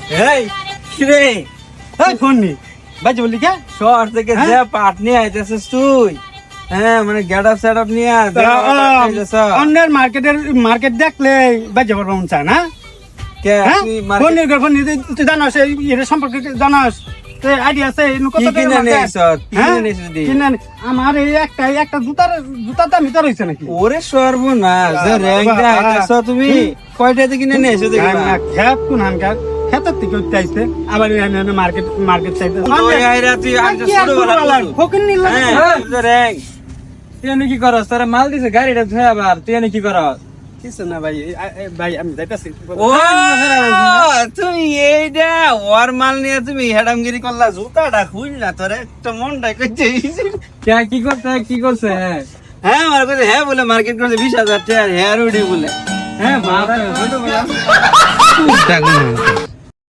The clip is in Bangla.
এই কিরে এই ফোন নি বাজে বলি কে শহর থেকে যে পাট নিয়ে আইতেছিস তুই, হ্যাঁ মানে গেট আপ সেট আপ নিয়ে অন্যের মার্কেট দেখলে বাজে পারবো মন চায় না হ্যাঁ ফোন নিতে তুই জানাস এর সম্পর্কে জানাস আইডিয়া আছে আমার এই একটা জুতার দাম ভিতর হয়েছে নাকি ওরে সর্বনাশ যে র্যাঙ্ক দেখাইতেছ তুমি কয়টাতে কিনে নিয়ে এসো দেখি খেত কোন হানকার খেতের থেকে উঠতে আইছে আবার মার্কেট চাইতে র্যাঙ্ক তুই এনে কি করস? তোরা মাল দিছে গাড়িটা ধুয়ে আবার তুই এনে কি করস? কিছু না ভাই ভাই আমি যাইতাছি ও তুমি এইটা ওর মাল নিয়ে তুমি হেডামগিরি করলা, জুতাটা খুল না তোর একটা মনটা করছে কি করছে হ্যাঁ আমার কাছে হ্যাঁ বলে মার্কেট করছে 20,000 টাকা হেয়ার উডি বলে হ্যাঁ